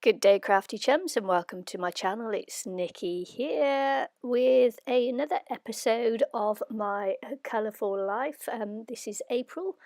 Good day, crafty chums, and welcome to my channel. It's Nikki here with another episode of my colourful life. This is April,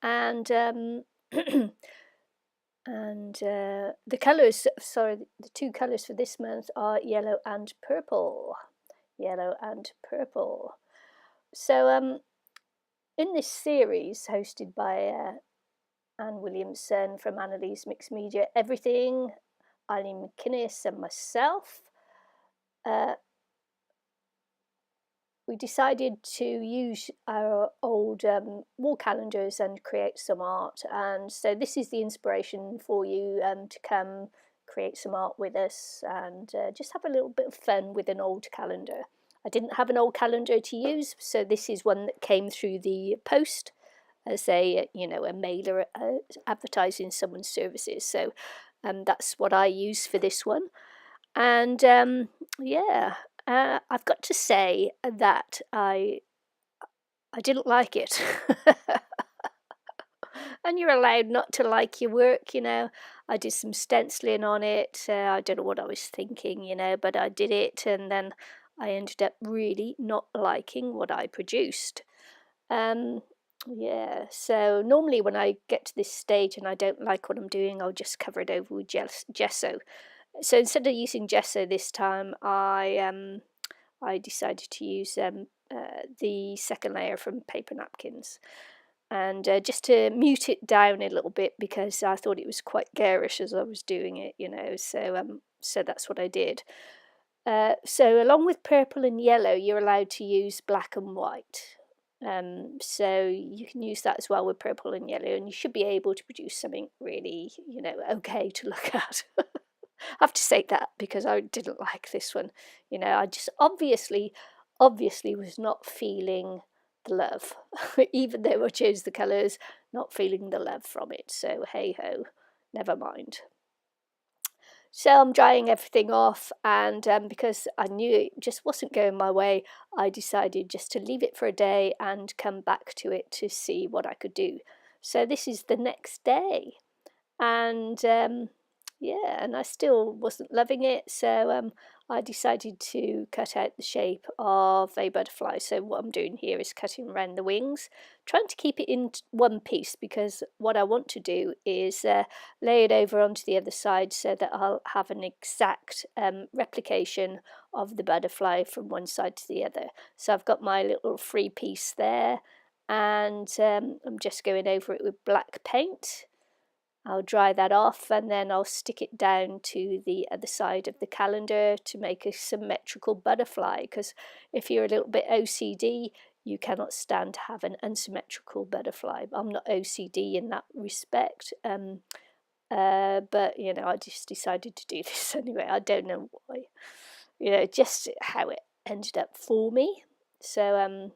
and the colours, the two colours for this month are yellow and purple. Yellow and purple. So, in this series hosted by Anne Williamson from Anneliese Mixed Media Everything, Ilene and myself, we decided to use our old wall calendars and create some art. And so this is the inspiration for you to come create some art with us and just have a little bit of fun with an old calendar. I didn't have an old calendar to use, so this is one that came through the post as a mailer advertising someone's services. So that's what I use for this one. And I've got to say that I didn't like it. And you're allowed not to like your work, I did some stenciling on it. I don't know what I was thinking, but I did it, and then I ended up really not liking what I produced. So normally when I get to this stage and I don't like what I'm doing, I'll just cover it over with gesso. So instead of using gesso this time, I decided to use the second layer from paper napkins, and just to mute it down a little bit because I thought it was quite garish as I was doing it, so that's what I did. So along with purple and yellow, you're allowed to use black and white. So you can use that as well with purple and yellow, and you should be able to produce something really, okay to look at. I have to say that because I didn't like this one. I just obviously was not feeling the love, even though I chose the colours, not feeling the love from it. So hey ho, never mind. So I'm drying everything off, and because I knew it just wasn't going my way, I decided just to leave it for a day and come back to it to see what I could do. So this is the next day, and and I still wasn't loving it, so I decided to cut out the shape of a butterfly. So what I'm doing here is cutting around the wings, trying to keep it in one piece, because what I want to do is lay it over onto the other side so that I'll have an exact replication of the butterfly from one side to the other. So I've got my little free piece there, and I'm just going over it with black paint. I'll dry that off, and then I'll stick it down to the other side of the calendar to make a symmetrical butterfly, because if you're a little bit OCD, you cannot stand to have an unsymmetrical butterfly. I'm not OCD in that respect, but I just decided to do this anyway. I don't know why, just how it ended up for me. So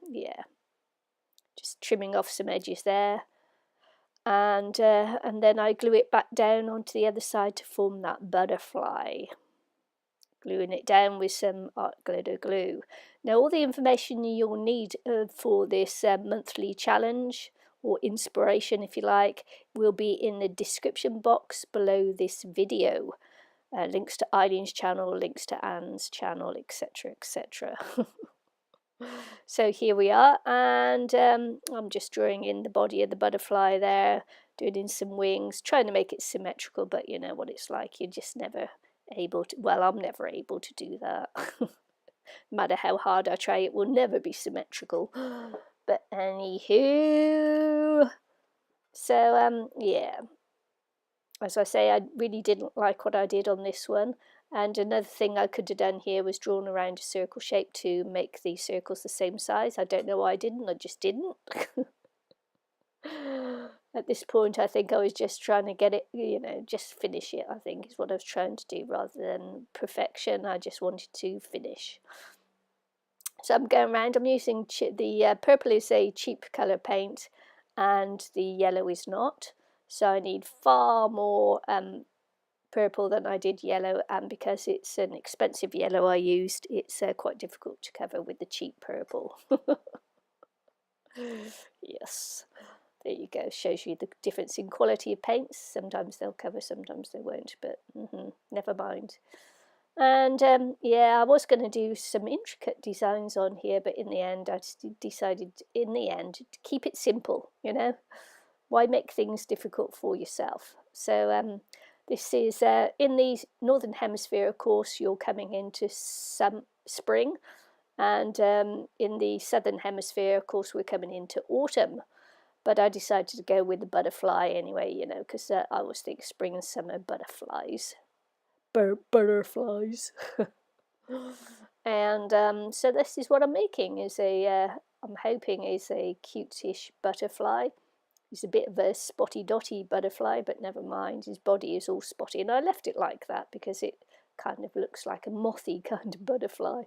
just trimming off some edges there. And then I glue it back down onto the other side to form that butterfly, gluing it down with some art glitter glue. Now all the information you'll need for this monthly challenge, or inspiration if you like, will be in the description box below this video. Links to Ilene's channel, links to Anne's channel, etc, etc. So here we are, and I'm just drawing in the body of the butterfly there, doing in some wings, trying to make it symmetrical, but you know what it's like, you're just never able to, well, I'm never able to do that. No matter how hard I try, it will never be symmetrical. But anywho, so as I say, I really didn't like what I did on this one. And another thing I could have done here was drawn around a circle shape to make the circles the same size. I don't know why I didn't, I just didn't. At this point, I think I was just trying to get it, just finish it, I think is what I was trying to do, rather than perfection. I just wanted to finish. So I'm going around, I'm using the purple is a cheap colour paint and the yellow is not. So I need far more purple than I did yellow, and because it's an expensive yellow I used, it's quite difficult to cover with the cheap purple. Yes, there you go, shows you the difference in quality of paints. Sometimes they'll cover, sometimes they won't, but never mind. And yeah, I was going to do some intricate designs on here, but in the end I just decided to keep it simple, you know. Why make things difficult for yourself? So this is in the northern hemisphere, of course, you're coming into some spring, and in the southern hemisphere, of course, we're coming into autumn. But I decided to go with the butterfly anyway, you know, because I always think spring and summer butterflies. Butterflies. And so this is what I'm making, is I'm hoping is a cute-ish butterfly. He's a bit of a spotty dotty butterfly, but never mind, his body is all spotty, and I left it like that because it kind of looks like a mothy kind of butterfly.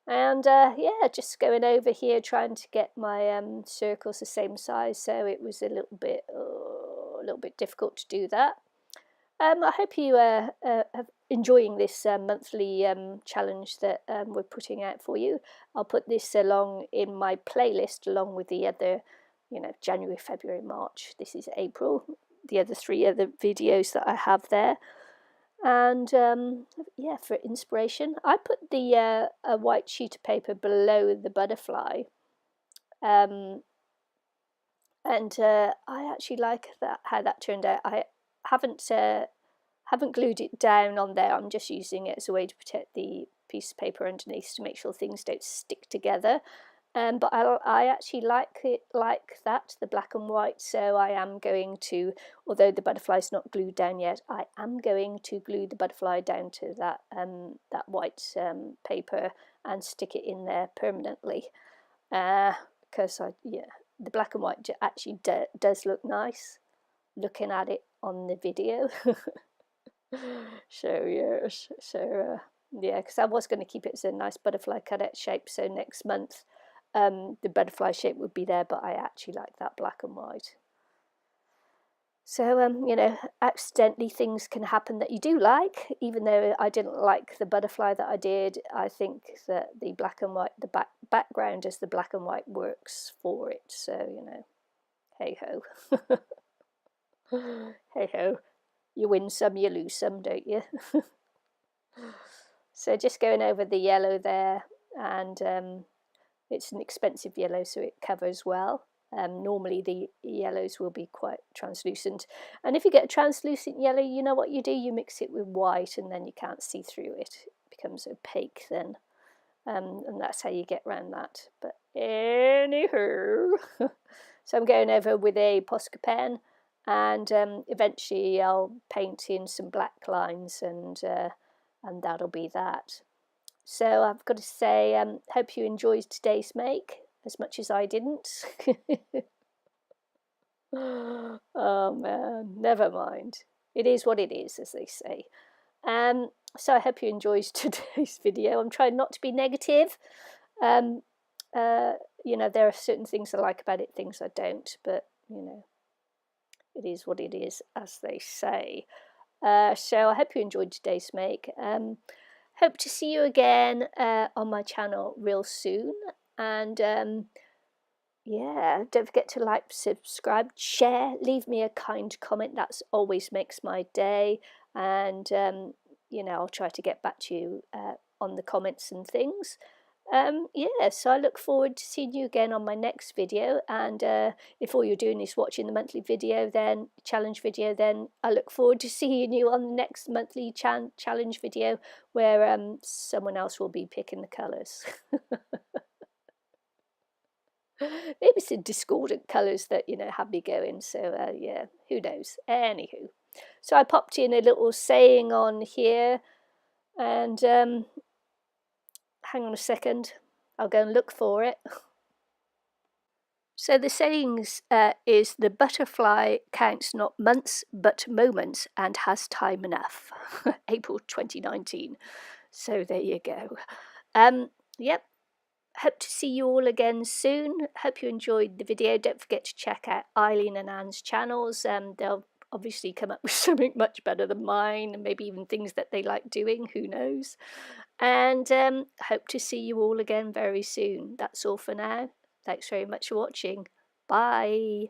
And yeah, just going over here trying to get my circles the same size, so it was a little bit difficult to do that. I hope you are enjoying this monthly challenge that we're putting out for you. I'll put this along in my playlist along with the other, you know, January, February, March. This is April. The other 3 other videos that I have there. And yeah, for inspiration, I put the a white sheet of paper below the butterfly. And I actually like that, how that turned out. I haven't glued it down on there. I'm just using it as a way to protect the piece of paper underneath to make sure things don't stick together. But I actually like it like that, the black and white, so I am going to, although the butterfly's not glued down yet, I am going to glue the butterfly down to that white paper and stick it in there permanently, because the black and white actually does look nice looking at it on the video. So yes, yeah, because I was going to keep it as a nice butterfly cutout shape, so next month the butterfly shape would be there, but I actually like that black and white. So you know, accidentally things can happen that you do like, even though I didn't like the butterfly that I did. I think that the black and white, the background as the black and white works for it, so you know, hey ho. Hey ho, you win some, you lose some, don't you? So just going over the yellow there, and it's an expensive yellow, so it covers well. Normally the yellows will be quite translucent, and if you get a translucent yellow, you know what you do, you mix it with white, and then you can't see through it. It becomes opaque then, and that's how you get around that. But anywho, so I'm going over with a Posca pen, and eventually I'll paint in some black lines, and that'll be that. So I've got to say, hope you enjoyed today's make as much as I didn't. Oh man, never mind. It is what it is, as they say. So I hope you enjoyed today's video. I'm trying not to be negative. You know, there are certain things I like about it, things I don't, but you know, it is what it is, as they say. So I hope you enjoyed today's make. Hope to see you again on my channel real soon, and yeah, don't forget to like, subscribe, share, leave me a kind comment. That always makes my day, and you know, I'll try to get back to you on the comments and things. Yeah, so I look forward to seeing you again on my next video, and if all you're doing is watching the monthly video, then challenge video, then I look forward to seeing you on the next monthly challenge video, where someone else will be picking the colours. Maybe some discordant colours that, you know, have me going, so yeah, who knows. Anywho, so I popped in a little saying on here, and hang on a second, I'll go and look for it. So the sayings is, the butterfly counts not months but moments and has time enough. April 2019. So there you go. Yep. Hope to see you all again soon. Hope you enjoyed the video. Don't forget to check out Ilene and Anne's channels. They'll obviously come up with something much better than mine, and maybe even things that they like doing, who knows. And hope to see you all again very soon. That's all for now. Thanks very much for watching. Bye.